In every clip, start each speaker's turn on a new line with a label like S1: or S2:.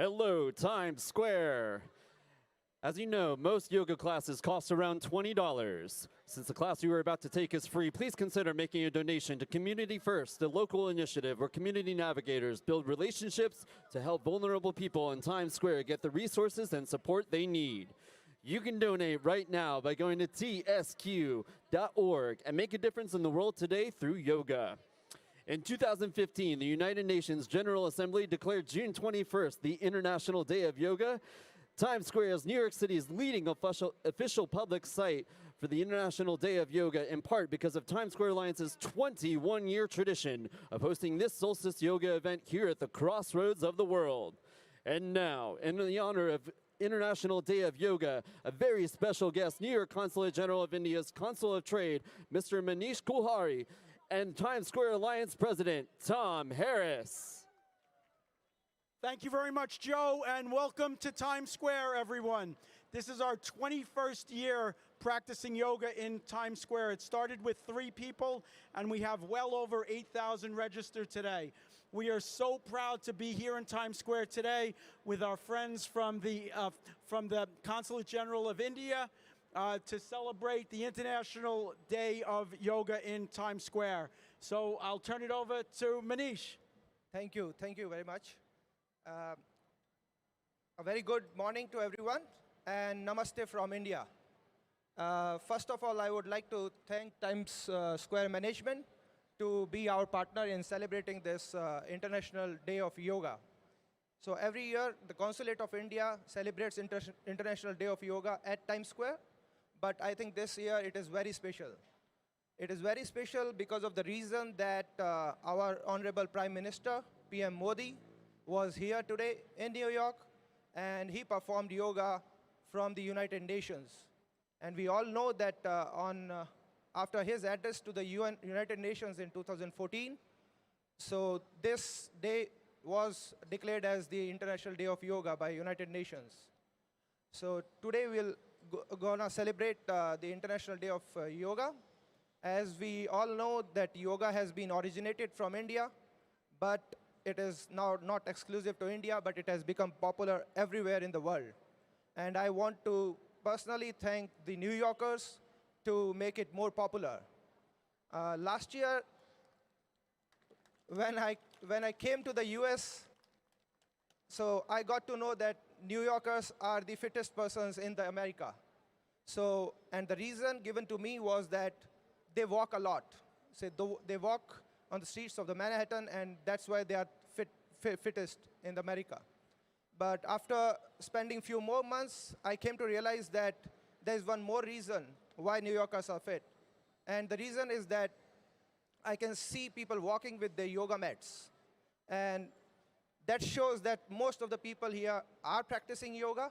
S1: Hello, Times Square. As you know, most yoga classes cost around $20. Since the class you are about to take is free, please consider making a donation to Community First, a local initiative where community navigators build relationships to help vulnerable people in Times Square get the resources and support they need. You can donate right now by going to tsq.org and make a difference in the world today through yoga. In 2015, the United Nations General Assembly declared June 21st the International Day of Yoga. Times Square is New York City's leading official public site for the International Day of Yoga, in part because of Times Square Alliance's 21-year tradition of hosting this Solstice Yoga event here at the crossroads of the world. And now, in the honor of International Day of Yoga, a very special guest, New York Consulate General of India's Consul of Trade, Mr. Manish Kulhary, and Times Square Alliance President, Tom Harris.
S2: Thank you very much, Joe, and welcome to Times Square, everyone. This is our 21st year practicing yoga in Times Square. It started with 3 people, and we have well over 8,000 registered today. We are so proud to be here in Times Square today with our friends from the Consulate General of India, to celebrate the International Day of Yoga in Times Square. So I'll turn it over to Manish.
S3: Thank you very much. A very good morning to everyone, and namaste from India. First of all, I would like to thank Times Square management to be our partner in celebrating this International Day of Yoga. So every year, the Consulate of India celebrates International Day of Yoga at Times Square. But I think this year it is very special. It is very special because of the reason that our Honorable Prime Minister, PM Modi, was here today in New York, and he performed yoga from the United Nations. And we all know that after his address to the United Nations in 2014, so this day was declared as the International Day of Yoga by United Nations. So today we'll gonna celebrate the International Day of Yoga. As we all know that yoga has been originated from India, but it is now not exclusive to India, but it has become popular everywhere in the world. And I want to personally thank the New Yorkers to make it more popular. Last year, when I came to the US, so I got to know that New Yorkers are the fittest persons in the America. So, and the reason given to me was that they walk a lot. So they walk on the streets of the Manhattan, and that's why they are fittest in America. But after spending few more months, I came to realize that there's one more reason why New Yorkers are fit. And the reason is that I can see people walking with their yoga mats. And that shows that most of the people here are practicing yoga.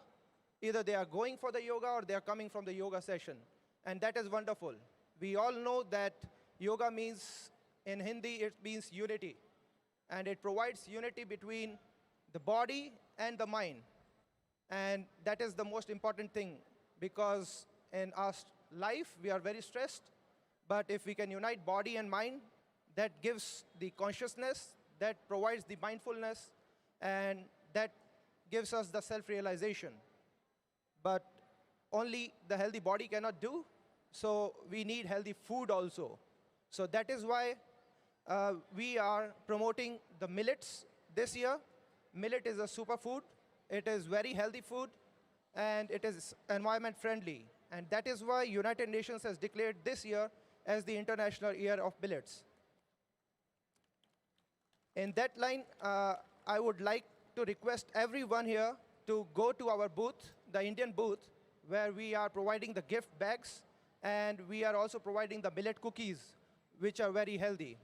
S3: Either they are going for the yoga or they are coming from the yoga session. And that is wonderful. We all know that yoga means, in Hindi, it means unity. And it provides unity between the body and the mind. And that is the most important thing, because in our life, we are very stressed. But if we can unite body and mind, that gives the consciousness, that provides the mindfulness, and that gives us the self-realization. But only the healthy body cannot do, so we need healthy food also. So that is why we are promoting the millets this year. Millet is a superfood. It is very healthy food, and it is environment friendly. And that is why United Nations has declared this year as the International Year of Millets. In that line, I would like to request everyone here to go to our booth, the Indian booth, where we are providing the gift bags, and we are also providing the millet cookies, which are very healthy.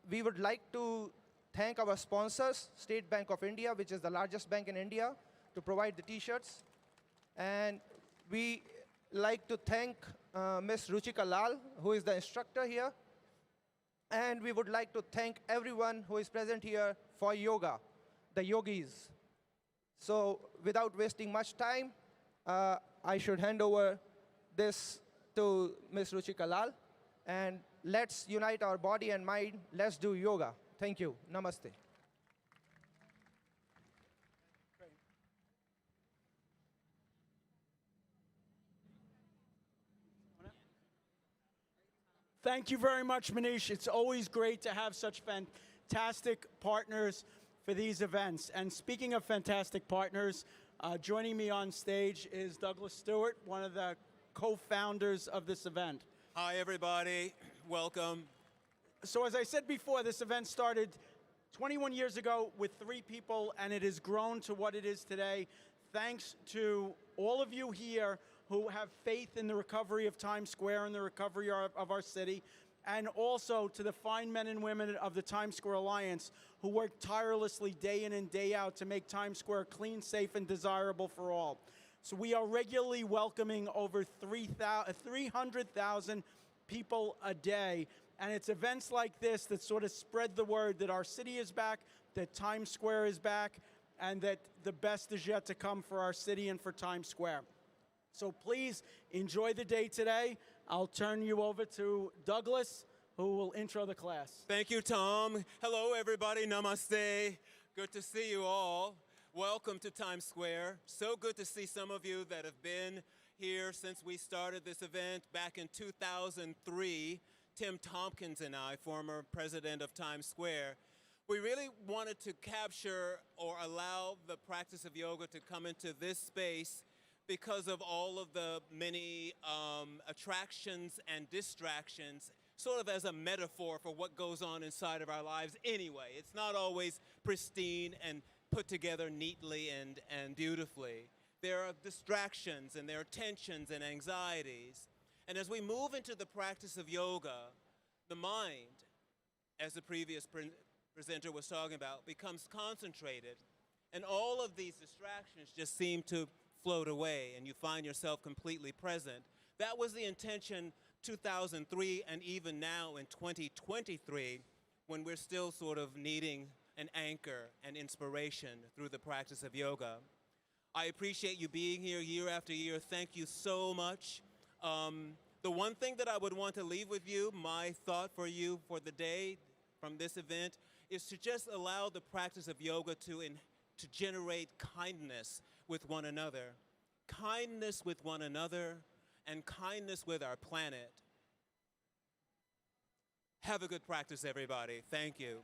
S3: We would like to thank our sponsors, State Bank of India, which is the largest bank in India, to provide the T-shirts. And we like to thank Ms. Ruchika Lal, who is the instructor here. And we would like to thank everyone who is present here for yoga, the yogis. So without wasting much time, I should hand over this to Ms. Ruchika Lal. And let's unite our body and mind. Let's do yoga. Thank you. Namaste.
S2: Thank you very much, Manish. It's always great to have such fantastic partners for these events. And speaking of fantastic partners, joining me on stage is Douglas Stewart, one of the co-founders of this event.
S4: Hi, everybody. Welcome.
S2: So as I said before, this event started 21 years ago with 3 people, and it has grown to what it is today, thanks to all of you here who have faith in the recovery of Times Square and the recovery of our city, and also to the fine men and women of the Times Square Alliance who work tirelessly day in and day out to make Times Square clean, safe, and desirable for all. So we are regularly welcoming over 300,000 people a day, and it's events like this that sort of spread the word that our city is back, that Times Square is back, and that the best is yet to come for our city and for Times Square. So please enjoy the day today. I'll turn you over to Douglas, who will intro the class.
S4: Thank you, Tom. Hello, everybody. Namaste. Good to see you all. Welcome to Times Square. So good to see some of you that have been here since we started this event back in 2003. Tim Tompkins and I, former president of Times Square, we really wanted to capture or allow the practice of yoga to come into this space because of all of the many attractions and distractions, sort of as a metaphor for what goes on inside of our lives anyway. It's not always pristine and put together neatly and beautifully. There are distractions and there are tensions and anxieties. And as we move into the practice of yoga, the mind, as the previous presenter was talking about, becomes concentrated. And all of these distractions just seem to float away and you find yourself completely present. That was the intention 2003 and even now in 2023 when we're still sort of needing an anchor and inspiration through the practice of yoga. I appreciate you being here year after year. Thank you so much. The one thing that I would want to leave with you, my thought for you for the day from this event, is to just allow the practice of yoga to generate kindness with one another. Kindness with one another and kindness with our planet. Have a good practice, everybody. Thank you.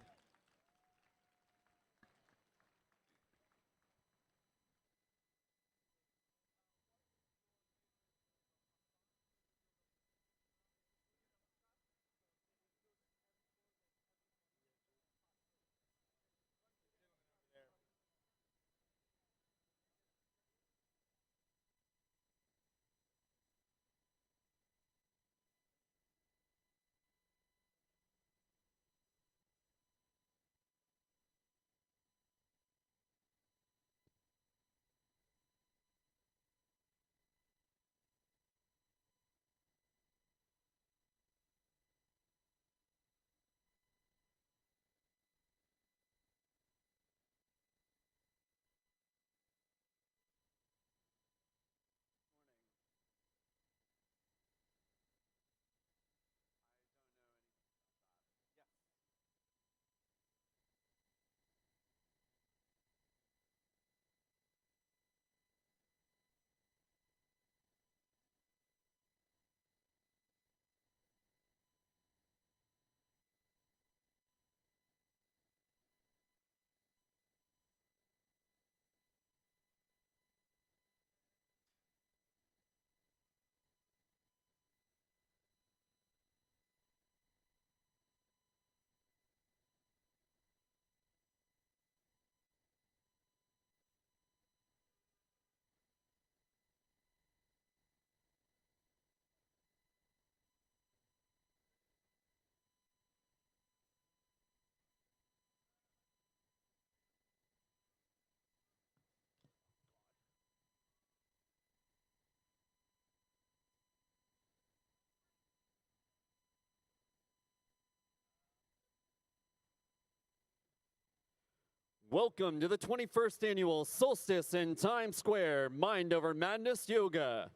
S1: Welcome to the 21st annual Solstice in Times Square, Mind Over Madness Yoga.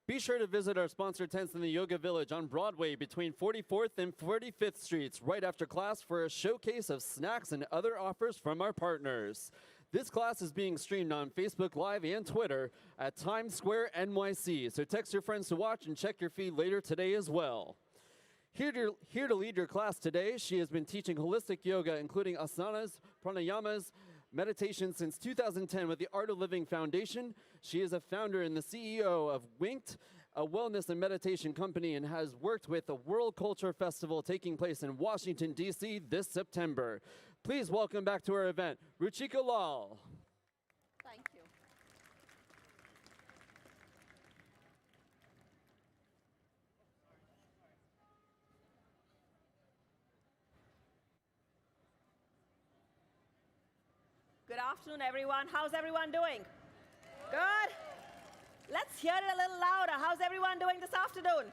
S1: Be sure to visit our sponsor tents in the Yoga Village on Broadway between 44th and 45th Streets right after class for a showcase of snacks and other offers from our partners. This class is being streamed on Facebook Live and Twitter at Times Square NYC, so text your friends to watch and check your feed later today as well. Here to lead your class today, she has been teaching holistic yoga, including asanas, pranayamas, meditation since 2010 with the Art of Living Foundation. She is a founder and the CEO of Winked, a wellness and meditation company, and has worked with the World Culture Festival taking place in Washington, D.C. this September. Please welcome back to our event, Ruchika Lal.
S5: Thank you. Good afternoon, everyone. How's everyone doing? Good? Let's hear it a little louder. How's everyone doing this afternoon?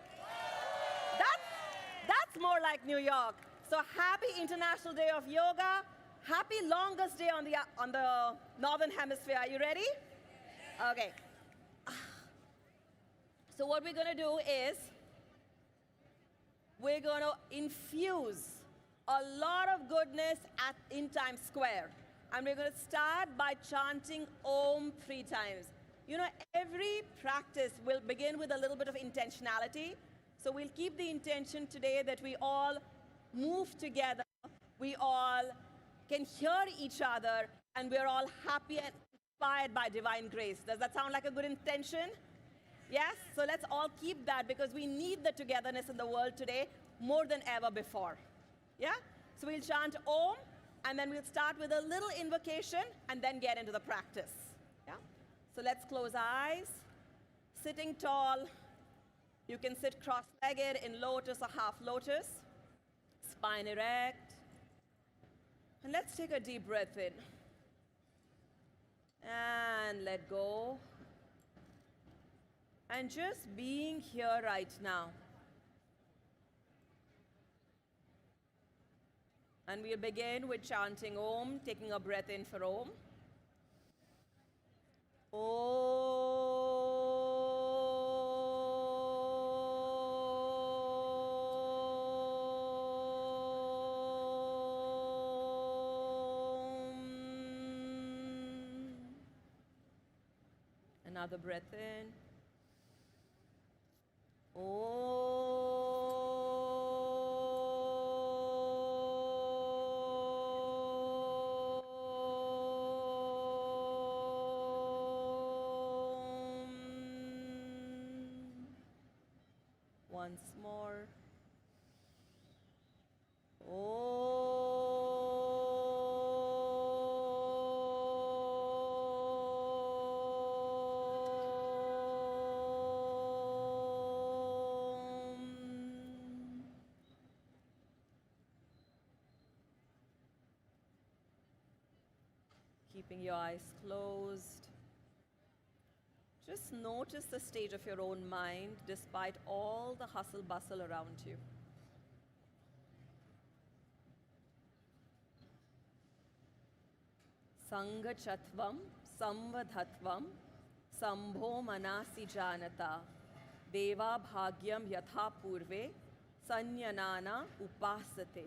S5: That's more like New York. So happy International Day of Yoga. Happy longest day on the Northern Hemisphere. Are you ready? Okay. So what we're going to do is we're going to infuse a lot of goodness in Times Square. And we're going to start by chanting Om 3 times. You know, every practice will begin with a little bit of intentionality. So we'll keep the intention today that we all move together, we all can hear each other, and we're all happy and inspired by divine grace. Does that sound like a good intention? Yes? So let's all keep that because we need the togetherness in the world today more than ever before. Yeah? So we'll chant Om, and then we'll start with a little invocation and then get into the practice. Yeah? So let's close eyes. Sitting tall. You can sit cross-legged in lotus or half lotus. Spine erect. And let's take a deep breath in. And let go. And just being here right now. And we'll begin with chanting Om, taking a breath in for Om. Om. Another breath in. Once more. Keeping your eyes closed. Just notice the state of your own mind despite all the hustle bustle around you. Sangachatvam samvadhatvam sambho manasi janata deva bhagyam yatha purve sanyanana upasate.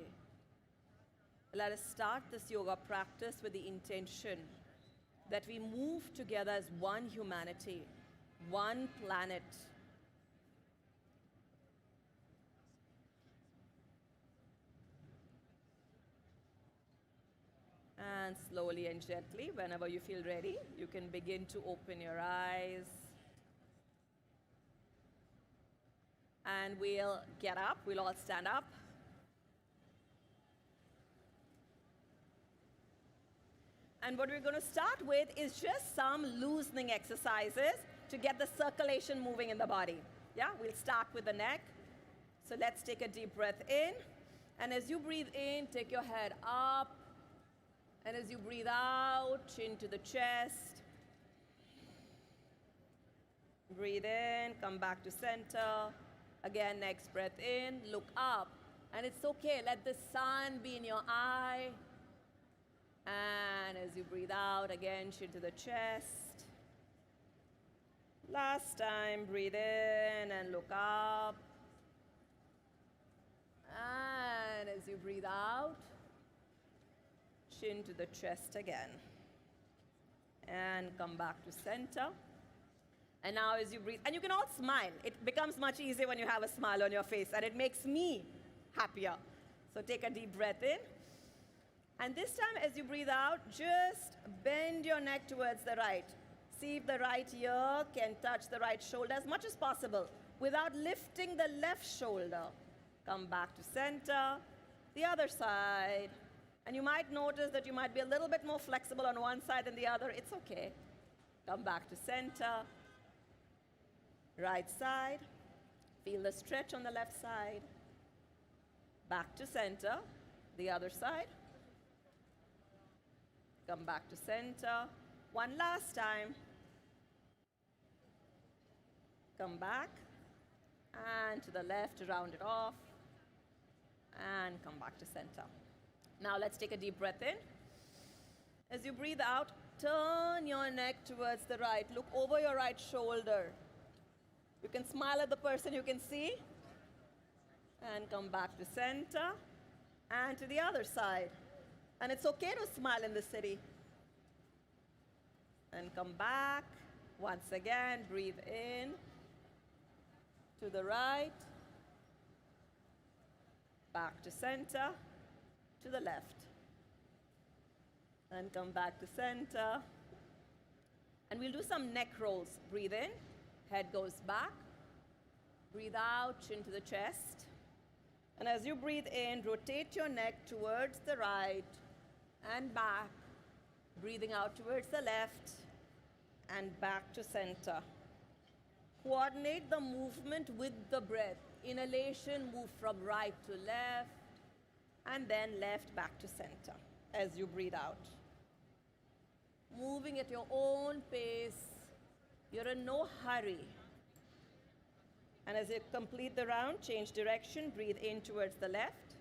S5: Let us start this yoga practice with the intention that we move together as one humanity, one planet. And slowly and gently, whenever you feel ready, you can begin to open your eyes. And we'll get up, we'll all stand up. And what we're going to start with is just some loosening exercises to get the circulation moving in the body. Yeah, we'll start with the neck. So let's take a deep breath in. And as you breathe in, take your head up. And as you breathe out, chin to the chest. Breathe in, come back to center. Again, next breath in, look up. And it's okay, let the sun be in your eye. And as you breathe out, again, chin to the chest. Last time, breathe in and look up. And as you breathe out, chin to the chest again. And come back to center. And now as you breathe, and you can all smile. It becomes much easier when you have a smile on your face, and it makes me happier. So take a deep breath in. And this time, as you breathe out, just bend your neck towards the right. See if the right ear can touch the right shoulder as much as possible without lifting the left shoulder. Come back to center, the other side. And you might notice that you might be a little bit more flexible on one side than the other. It's okay. Come back to center, right side. Feel the stretch on the left side. Back to center, the other side. Come back to center. One last time. Come back. And to the left, round it off. And come back to center. Now let's take a deep breath in. As you breathe out, turn your neck towards the right. Look over your right shoulder. You can smile at the person you can see. And come back to center. And to the other side. And it's okay to smile in the city. And come back. Once again, breathe in. To the right. Back to center. To the left. And come back to center. And we'll do some neck rolls. Breathe in. Head goes back. Breathe out, chin to the chest. And as you breathe in, rotate your neck towards the right and back. Breathing out towards the left and back to center. Coordinate the movement with the breath. Inhalation, move from right to left, and then left back to center as you breathe out. Moving at your own pace. You're in no hurry. And as you complete the round, change direction, breathe in towards the left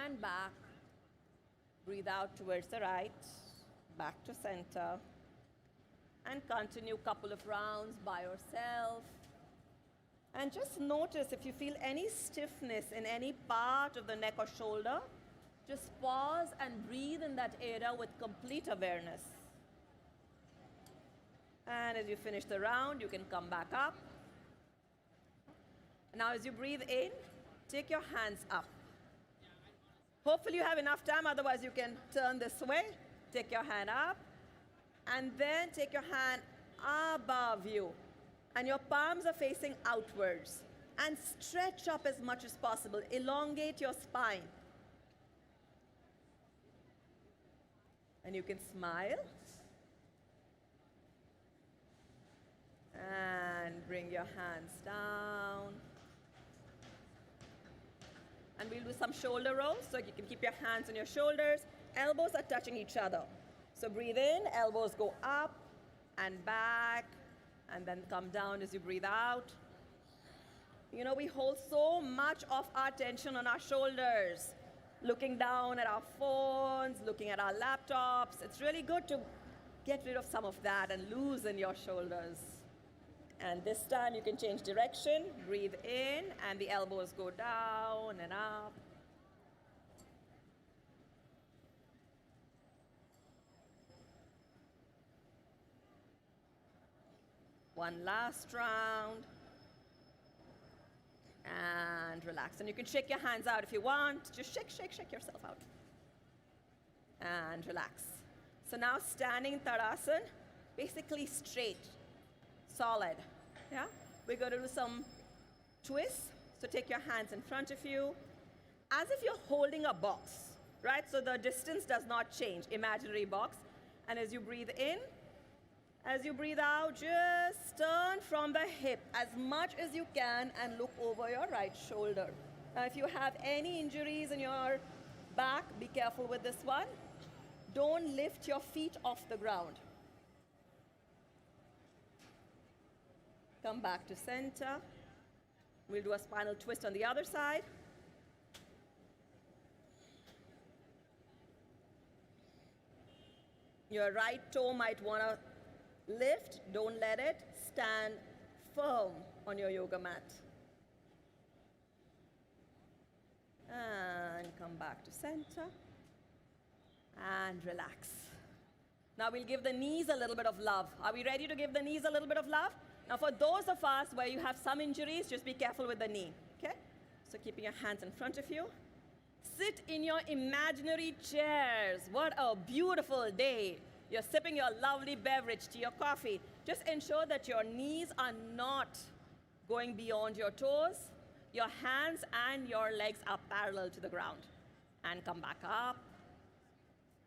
S5: and back. Breathe out towards the right, back to center. And continue a couple of rounds by yourself. And just notice if you feel any stiffness in any part of the neck or shoulder, just pause and breathe in that area with complete awareness. And as you finish the round, you can come back up. Now as you breathe in, take your hands up. Hopefully you have enough time, otherwise you can turn this way. Take your hand up, and then take your hand above you. And your palms are facing outwards. And stretch up as much as possible. Elongate your spine. And you can smile. And bring your hands down. And we'll do some shoulder rolls, so you can keep your hands on your shoulders. Elbows are touching each other. So breathe in, elbows go up and back, and then come down as you breathe out. You know, we hold so much of our tension on our shoulders. Looking down at our phones, looking at our laptops. It's really good to get rid of some of that and loosen your shoulders. And this time you can change direction, breathe in, and the elbows go down and up. One last round. And relax. And you can shake your hands out if you want. Just shake, shake, shake yourself out. And relax. So now standing in Tadasana, basically straight. Solid, yeah? We're going to do some twists. So take your hands in front of you, as if you're holding a box, right? So the distance does not change, imaginary box. And as you breathe in, as you breathe out, just turn from the hip as much as you can and look over your right shoulder. Now, if you have any injuries in your back, be careful with this one. Don't lift your feet off the ground. Come back to center. We'll do a spinal twist on the other side. Your right toe might want to lift. Don't let it. Stand firm on your yoga mat. And come back to center. And relax. Now we'll give the knees a little bit of love. Are we ready to give the knees a little bit of love? Now for those of us where you have some injuries, just be careful with the knee, okay? So keeping your hands in front of you. Sit in your imaginary chairs. What a beautiful day. You're sipping your lovely beverage, tea or coffee. Just ensure that your knees are not going beyond your toes. Your hands and your legs are parallel to the ground. And come back up.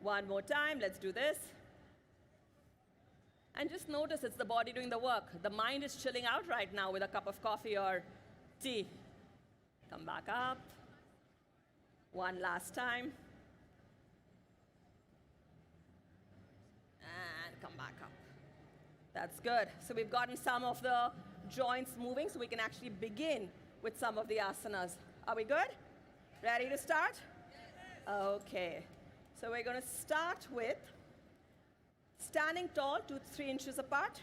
S5: One more time, let's do this. And just notice it's the body doing the work. The mind is chilling out right now with a cup of coffee or tea. Come back up. One last time. And come back up. That's good. So we've gotten some of the joints moving, so we can actually begin with some of the asanas. Are we good? Ready to start? Okay. So we're going to start with standing tall, 2 to 3 inches apart.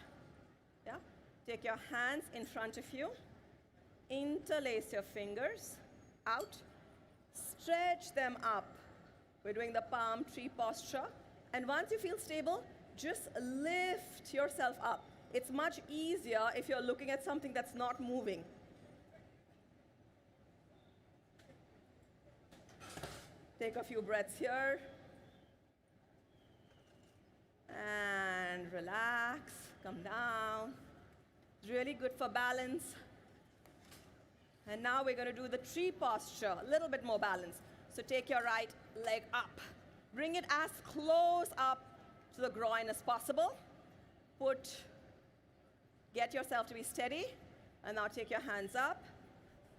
S5: Yeah. Take your hands in front of you. Interlace your fingers out. Stretch them up. We're doing the palm tree posture. And once you feel stable, just lift yourself up. It's much easier if you're looking at something that's not moving. Take a few breaths here. And relax, come down. It's really good for balance. And now we're going to do the tree posture, a little bit more balance. So take your right leg up. Bring it as close up to the groin as possible. Get yourself to be steady. And now take your hands up.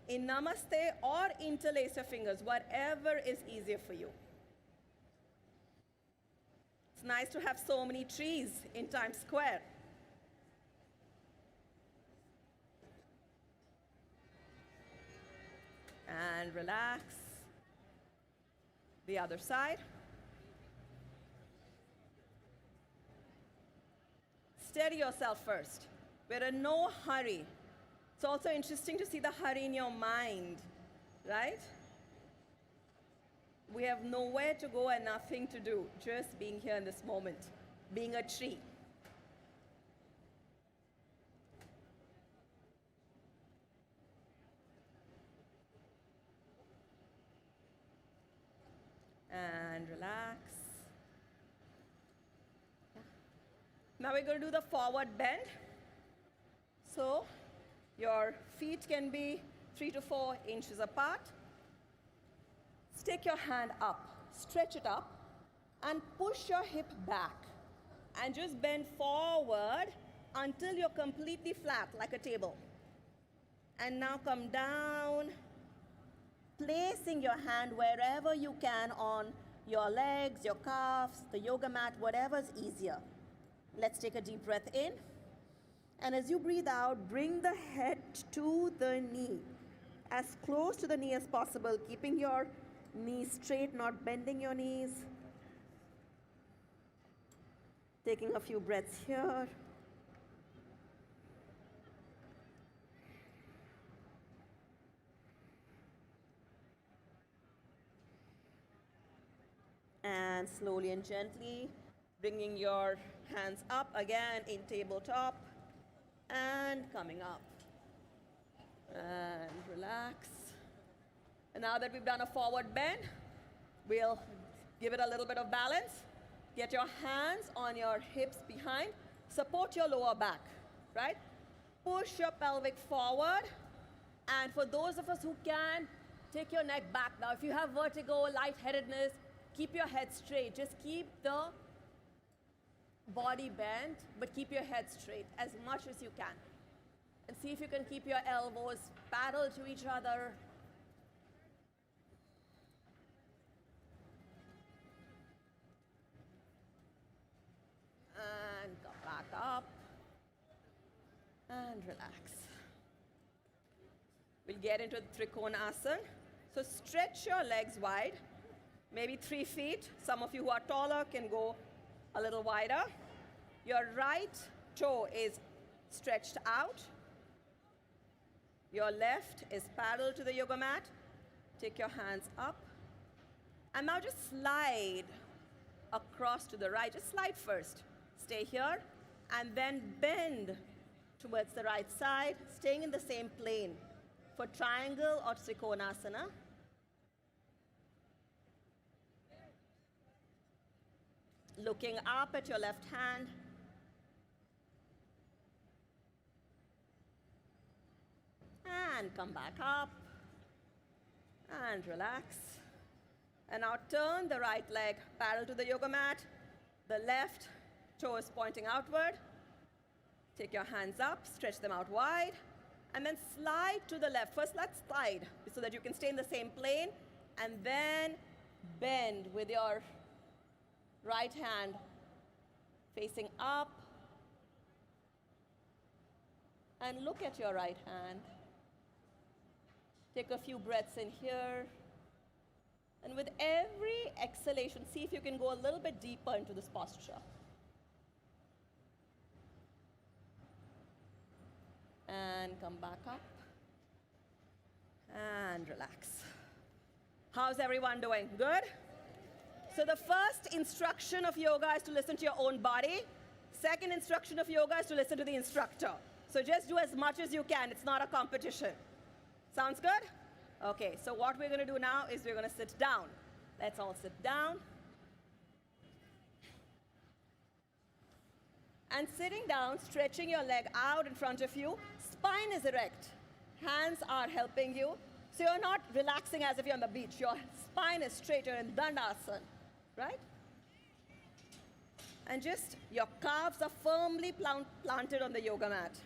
S5: In Namaste or interlace your fingers, whatever is easier for you. It's nice to have so many trees in Times Square. And relax. The other side. Steady yourself first. We're in no hurry. It's also interesting to see the hurry in your mind, right? We have nowhere to go and nothing to do, just being here in this moment, being a tree. And relax. Yeah. Now we're going to do the forward bend. So your feet can be 3 to 4 inches apart. Stick your hand up, stretch it up, and push your hip back. And just bend forward until you're completely flat, like a table. And now come down, placing your hand wherever you can on your legs, your calves, the yoga mat, whatever's easier. Let's take a deep breath in. And as you breathe out, bring the head to the knee, as close to the knee as possible, keeping your knees straight, not bending your knees. Taking a few breaths here. And slowly and gently, bringing your hands up again in tabletop. And coming up. And relax. And now that we've done a forward bend, we'll give it a little bit of balance. Get your hands on your hips behind. Support your lower back, right? Push your pelvic forward. And for those of us who can, take your neck back. Now, if you have vertigo, lightheadedness, keep your head straight. Just keep the body bent, but keep your head straight as much as you can. And see if you can keep your elbows parallel to each other. And come back up. And relax. We'll get into the Trikonasana. So stretch your legs wide, maybe 3 feet. Some of you who are taller can go a little wider. Your right toe is stretched out. Your left is parallel to the yoga mat. Take your hands up. And now just slide across to the right. Just slide first. Stay here. And then bend towards the right side, staying in the same plane for triangle or trikonasana. Looking up at your left hand. And come back up. And relax. And now turn the right leg parallel to the yoga mat. The left toe is pointing outward. Take your hands up, stretch them out wide, and then slide to the left. First, let's slide so that you can stay in the same plane, and then bend with your right hand facing up. And look at your right hand. Take a few breaths in here. And with every exhalation, see if you can go a little bit deeper into this posture. And come back up. And relax. How's everyone doing? Good? So the first instruction of yoga is to listen to your own body. Second instruction of yoga is to listen to the instructor. So just do as much as you can. It's not a competition. Sounds good? Okay, so what we're going to do now is we're going to sit down. Let's all sit down. And sitting down, stretching your leg out in front of you, spine is erect. Hands are helping you. So you're not relaxing as if you're on the beach. Your spine is straight. You're in Dandasana, right? And just your calves are firmly planted on the yoga mat.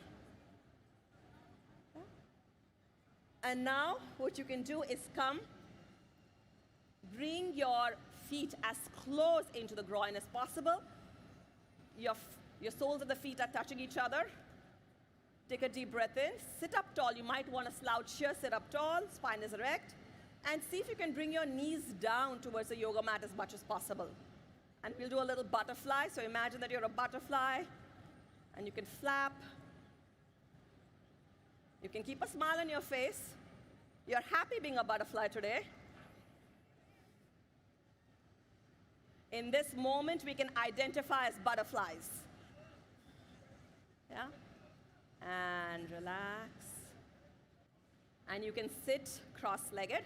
S5: And now what you can do is bring your feet as close into the groin as possible. Your soles of the feet are touching each other. Take a deep breath in. Sit up tall. You might want to slouch here. Sit up tall. Spine is erect. And see if you can bring your knees down towards the yoga mat as much as possible. And we'll do a little butterfly. So imagine that you're a butterfly. And you can flap. You can keep a smile on your face. You're happy being a butterfly today. In this moment, we can identify as butterflies. Yeah? And relax. And you can sit cross-legged.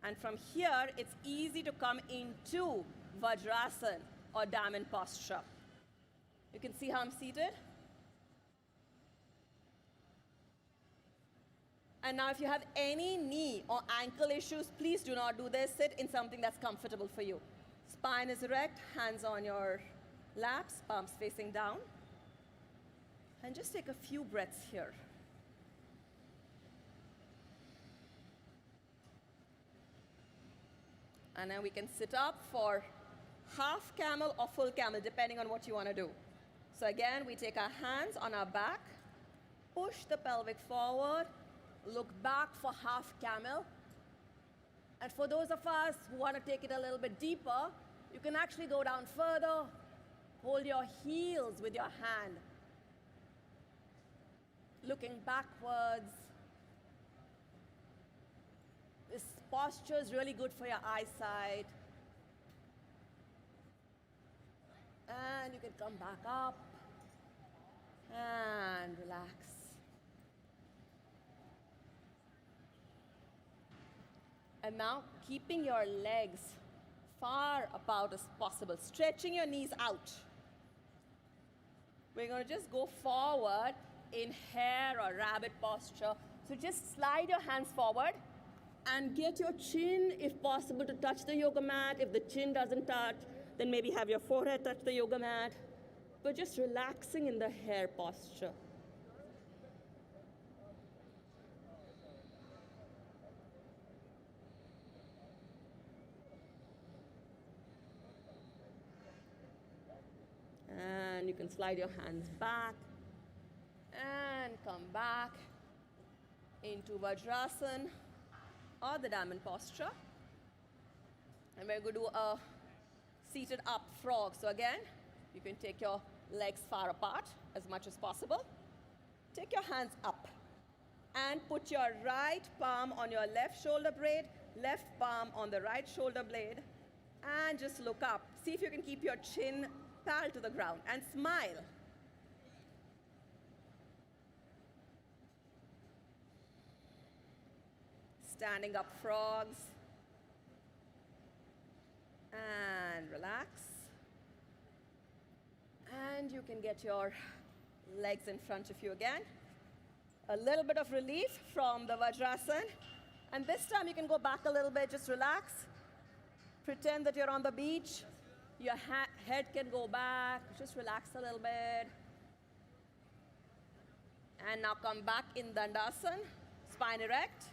S5: And from here, it's easy to come into Vajrasana or diamond posture. You can see how I'm seated. And now if you have any knee or ankle issues, please do not do this. Sit in something that's comfortable for you. Spine is erect, hands on your laps, palms facing down. And just take a few breaths here. And then we can sit up for half camel or full camel, depending on what you want to do. So again, we take our hands on our back, push the pelvic forward, look back for half camel. And for those of us who want to take it a little bit deeper, you can actually go down further. Hold your heels with your hand. Looking backwards. This posture is really good for your eyesight. And you can come back up and relax. And now, keeping your legs far apart as possible, stretching your knees out. We're going to just go forward in hare or rabbit posture. So just slide your hands forward and get your chin, if possible, to touch the yoga mat. If the chin doesn't touch, then maybe have your forehead touch the yoga mat. But just relaxing in the hare posture. And you can slide your hands back and come back into Vajrasana or the diamond posture. And we're going to do a seated up frog. So again, you can take your legs far apart as much as possible. Take your hands up and put your right palm on your left shoulder blade, left palm on the right shoulder blade, and just look up. See if you can keep your chin parallel to the ground and smile. Standing up frogs. And relax. And you can get your legs in front of you again. A little bit of relief from the Vajrasan. And this time you can go back a little bit, just relax. Pretend that you're on the beach. Your head can go back, just relax a little bit. And now come back in Dandasana, spine erect.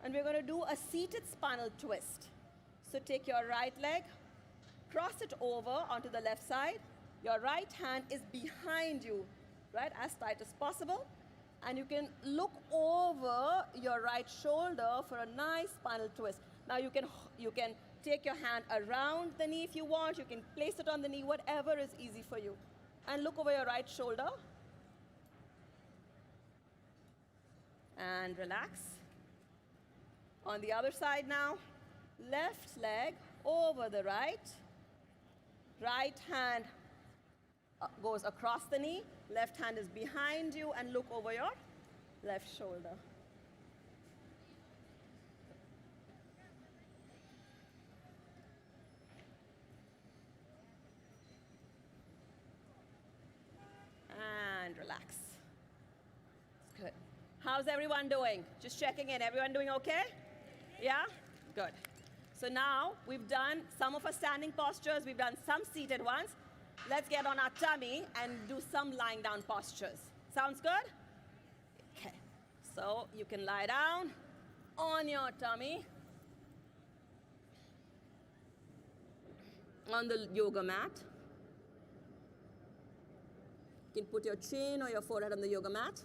S5: And we're going to do a seated spinal twist. So take your right leg, cross it over onto the left side. Your right hand is behind you, right, as tight as possible. And you can look over your right shoulder for a nice spinal twist. Now you can take your hand around the knee if you want. You can place it on the knee, whatever is easy for you. And look over your right shoulder. And relax. On the other side now, left leg over the right. Right hand goes across the knee. Left hand is behind you, and look over your left shoulder. And relax. Good. How's everyone doing? Just checking in. Everyone doing okay? Yeah? Good. So now we've done some of our standing postures. We've done some seated ones. Let's get on our tummy and do some lying down postures. Sounds good? Okay. So you can lie down on your tummy on the yoga mat. You can put your chin or your forehead on the yoga mat.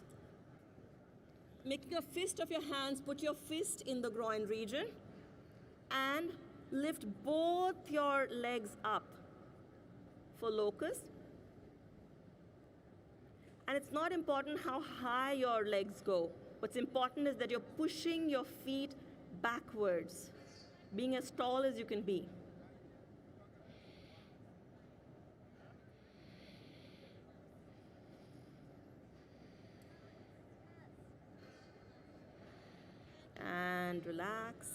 S5: Making a fist of your hands, put your fist in the groin region and lift both your legs up for locust. And it's not important how high your legs go. What's important is that you're pushing your feet backwards, being as tall as you can be. And relax.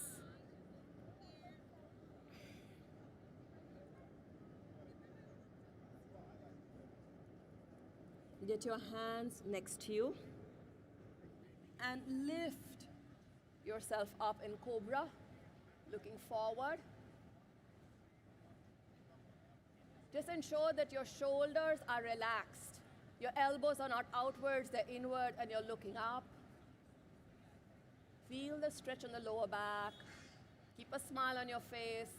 S5: Get your hands next to you and lift yourself up in cobra, looking forward. Just ensure that your shoulders are relaxed. Your elbows are not outwards, they're inward, and you're looking up. Feel the stretch on the lower back. Keep a smile on your face.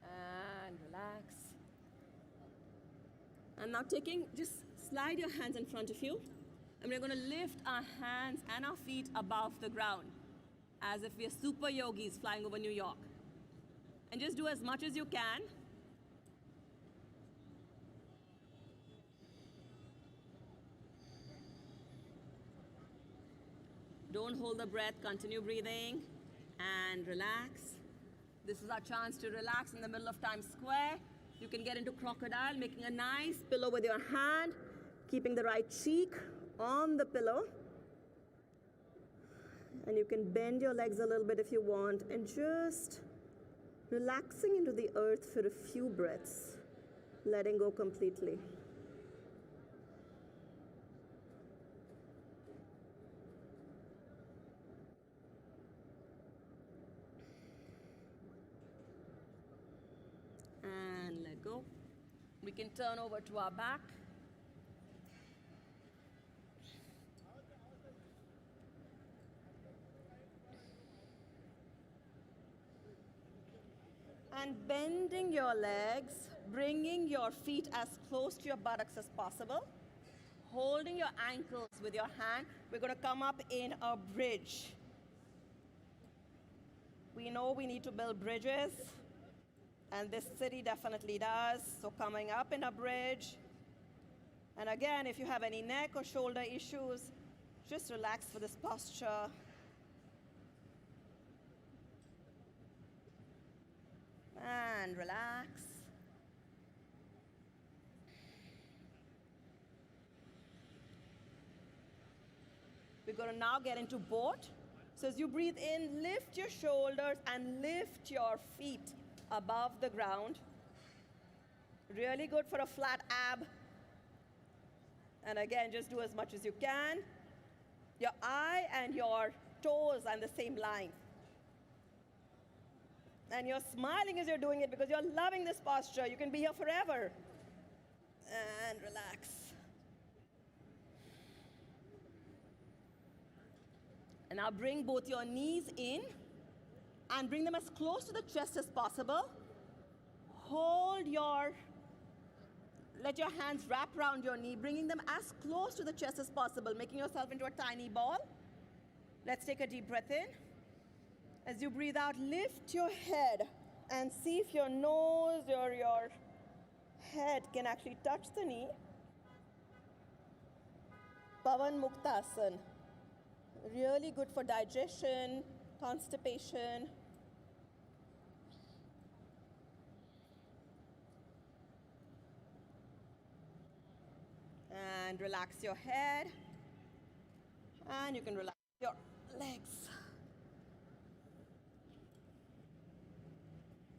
S5: And relax. And now just slide your hands in front of you. And we're going to lift our hands and our feet above the ground as if we're super yogis flying over New York. And just do as much as you can. Don't hold the breath, continue breathing and relax. This is our chance to relax in the middle of Times Square. You can get into crocodile, making a nice pillow with your hand, keeping the right cheek on the pillow. And you can bend your legs a little bit if you want, and just relaxing into the earth for a few breaths, letting go completely. And let go. We can turn over to our back. And bending your legs, bringing your feet as close to your buttocks as possible. Holding your ankles with your hand. We're going to come up in a bridge. We know we need to build bridges. And this city definitely does. So coming up in a bridge. And again, if you have any neck or shoulder issues, just relax for this posture. And relax. We're going to now get into boat. So as you breathe in, lift your shoulders and lift your feet above the ground. Really good for a flat ab. And again, just do as much as you can. Your eye and your toes are in the same line. And you're smiling as you're doing it because you're loving this posture. You can be here forever. And relax. And now bring both your knees in and bring them as close to the chest as possible. Let your hands wrap around your knee, bringing them as close to the chest as possible, making yourself into a tiny ball. Let's take a deep breath in. As you breathe out, lift your head and see if your nose or your head can actually touch the knee. Pavan Muktasana. Really good for digestion, constipation. And relax your head. And you can relax your legs.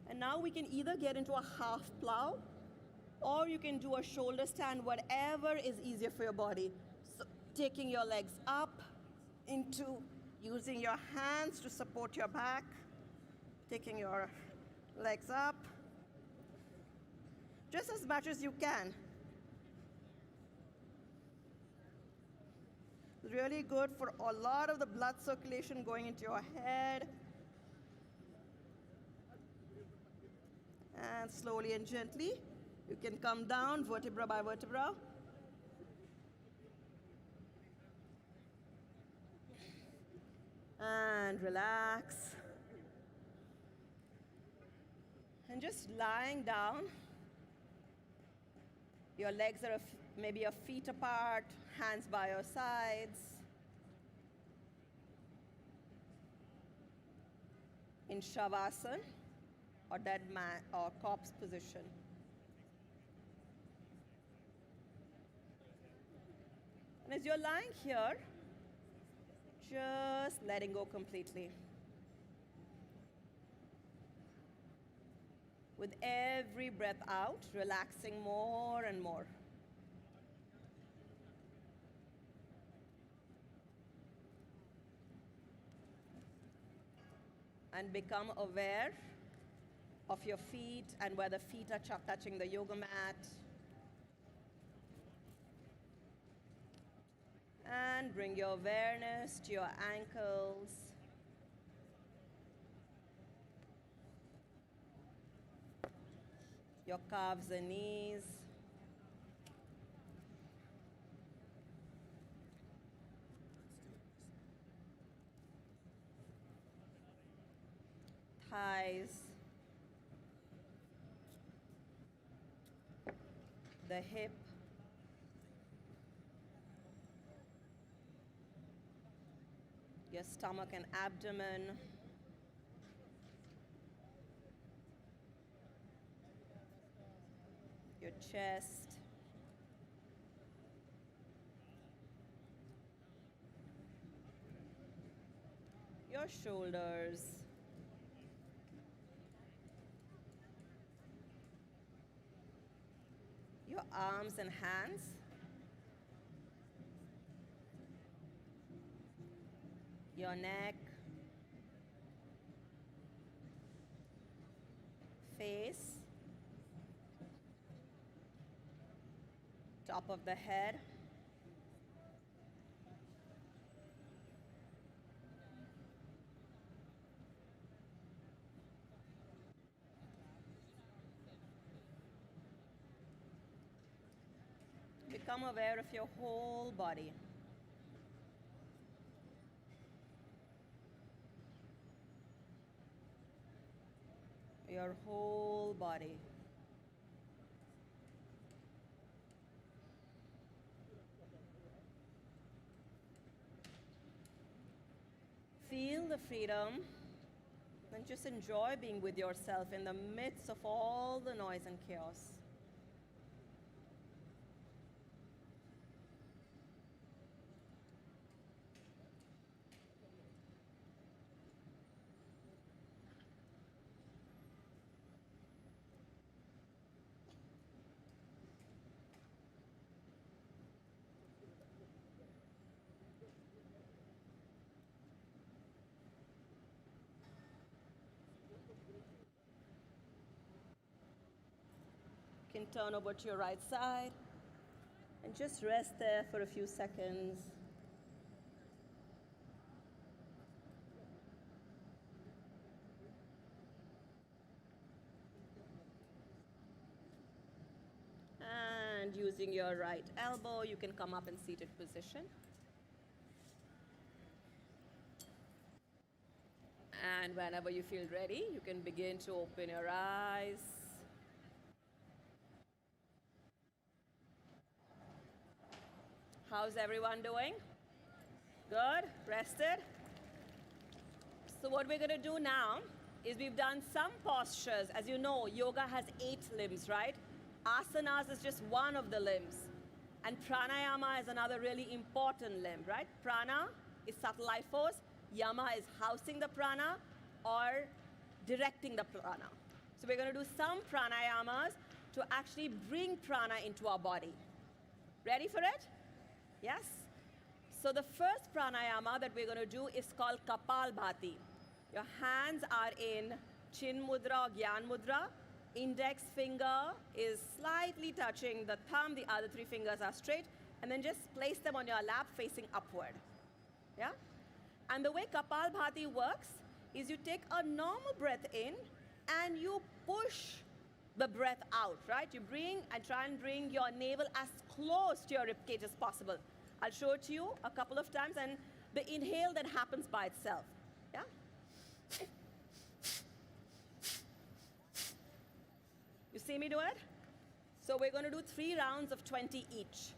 S5: And now we can either get into a half plow or you can do a shoulder stand, whatever is easier for your body. So taking your legs up into using your hands to support your back, taking your legs up just as much as you can. Really good for a lot of the blood circulation going into your head. And slowly and gently, you can come down vertebra by vertebra. And relax. And just lying down. Your legs are maybe your feet apart, hands by your sides. In Shavasana, or dead man, or corpse position. And as you're lying here, just letting go completely. With every breath out, relaxing more and more. And become aware of your feet and where the feet are touching the yoga mat. And bring your awareness to your ankles. Your calves and knees. Thighs. The hip. Your stomach and abdomen. Your chest. Your shoulders. Your arms and hands. Your neck. Face. Top of the head. Become aware of your whole body. Your whole body. Feel the freedom and just enjoy being with yourself in the midst of all the noise and chaos. can turn over to your right side and just rest there for a few seconds. And using your right elbow, you can come up in seated position. And whenever you feel ready, you can begin to open your eyes. How's everyone doing? Good? Rested? So what we're going to do now is we've done some postures. As you know, yoga has 8 limbs, right? Asanas is just one of the limbs. And pranayama is another really important limb, right? Prana is subtle life force. Yama is housing the prana or directing the prana. So we're going to do some pranayamas to actually bring prana into our body. Ready for it? Yes? So the first pranayama that we're going to do is called Kapalbhati. Your hands are in Chin Mudra or Gyan Mudra. Index finger is slightly touching the thumb. The other 3 fingers are straight. And then just place them on your lap facing upward. Yeah? And the way Kapalbhati works is you take a normal breath in and you push the breath out, right? You bring and try and bring your navel as close to your ribcage as possible. I'll show it to you a couple of times, and the inhale then happens by itself. Yeah? You see me do it? So we're going to do 3 rounds of 20 each.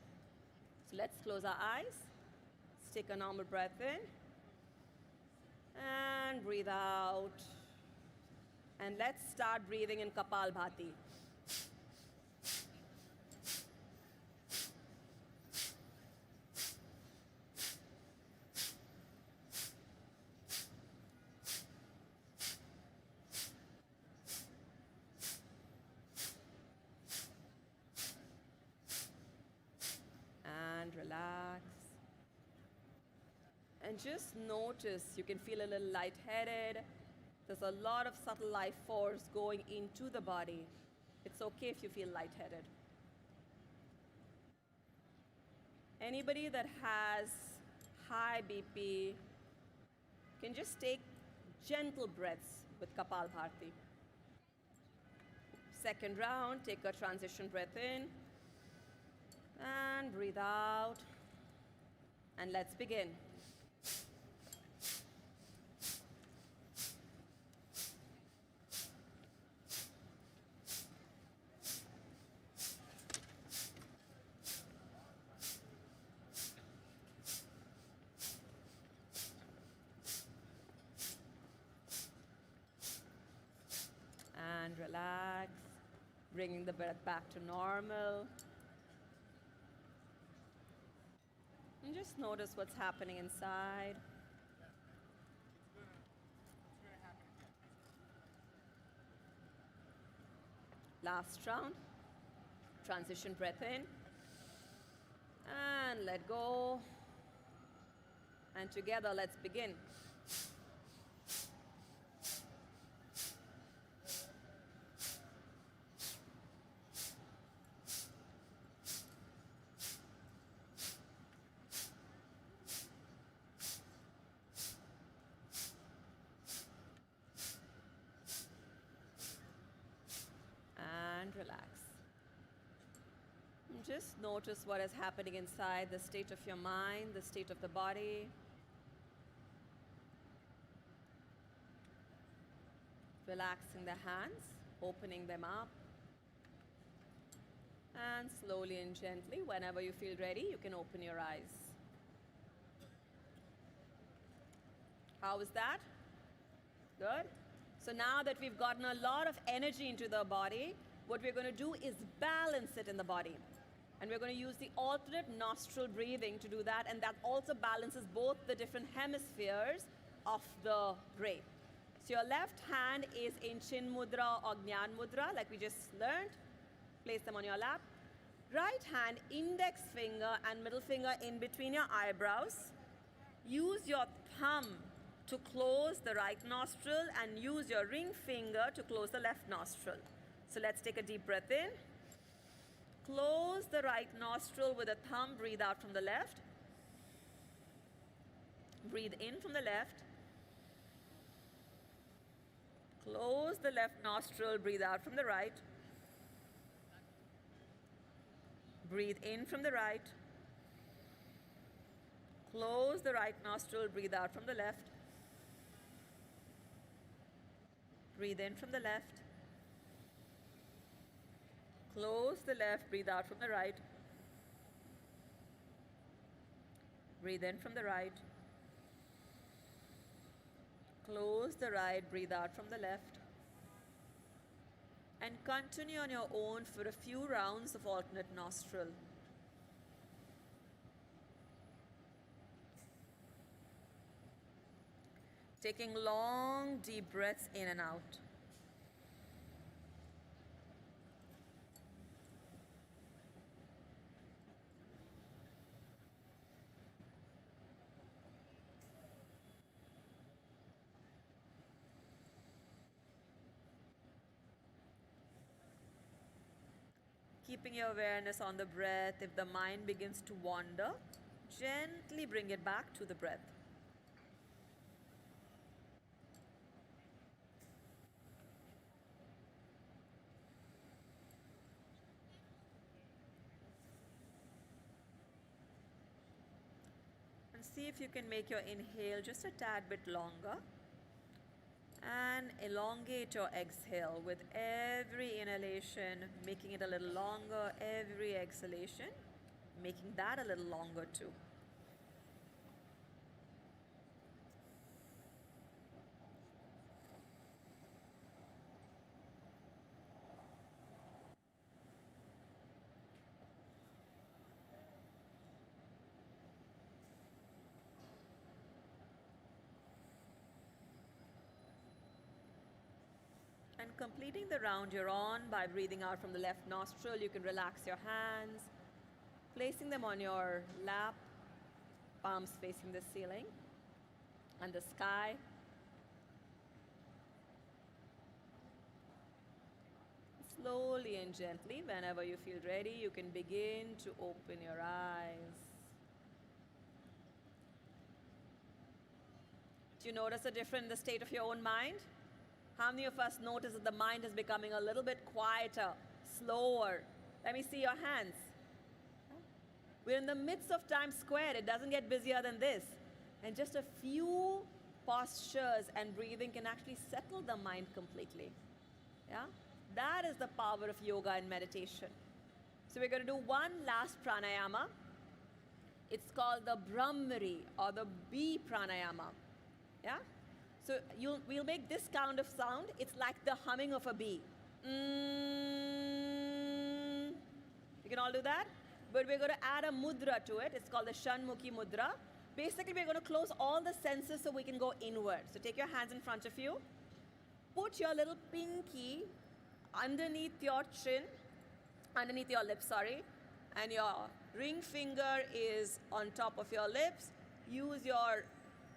S5: So let's close our eyes. Let's take a normal breath in. And breathe out. And let's start breathing in Kapalbhati. And relax. And just notice, you can feel a little lightheaded. There's a lot of subtle life force going into the body. It's okay if you feel lightheaded. Anybody that has high BP can just take gentle breaths with Kapalbhati. Second round, take a transition breath in and breathe out. And let's begin. And relax, bringing the breath back to normal. And just notice what's happening inside. Last round. Transition breath in. And let go. And together, let's begin. Relax. And just notice what is happening inside, the state of your mind, the state of the body. Relaxing the hands, opening them up. And slowly and gently, whenever you feel ready, you can open your eyes. How was that? Good? So now that we've gotten a lot of energy into the body, what we're going to do is balance it in the body. And we're going to use the alternate nostril breathing to do that, and that also balances both the different hemispheres of the brain. So your left hand is in Chin Mudra or Gyan Mudra, like we just learned. Place them on your lap. Right hand, index finger and middle finger in between your eyebrows. Use your thumb to close the right nostril and use your ring finger to close the left nostril. So let's take a deep breath in Close the right nostril with a thumb. Breathe out from the left. Breathe in from the left. Close the left nostril. Breathe out from the right. Breathe in from the right. Close the right nostril. Breathe out from the left. Breathe in from the left. Close the left. Breathe out from the right. Breathe in from the right. Close the right. Breathe out from the left. And continue on your own for a few rounds of alternate nostril. Taking long, deep breaths in and out. Keeping your awareness on the breath. If the mind begins to wander, gently bring it back to the breath. And see if you can make your inhale just a tad bit longer. And elongate your exhale with every inhalation, making it a little longer. Every exhalation, making that a little longer too. And completing the round you're on by breathing out from the left nostril, you can relax your hands, placing them on your lap, palms facing the ceiling and the sky. Slowly and gently, whenever you feel ready, you can begin to open your eyes. Do you notice a difference in the state of your own mind? How many of us notice that the mind is becoming a little bit quieter, slower? Let me see your hands. We're in the midst of Times Square. It doesn't get busier than this. And just a few postures and breathing can actually settle the mind completely. Yeah? That is the power of yoga and meditation. So we're going to do one last pranayama. It's called the Brahmari or the bee pranayama. Yeah? So we'll make this kind of sound. It's like the humming of a bee. You can all do that? But we're going to add a mudra to it. It's called the Shanmukhi mudra. Basically, we're going to close all the senses so we can go inward. So take your hands in front of you. Put your little pinky underneath your chin, underneath your lips, sorry. And your ring finger is on top of your lips. Use your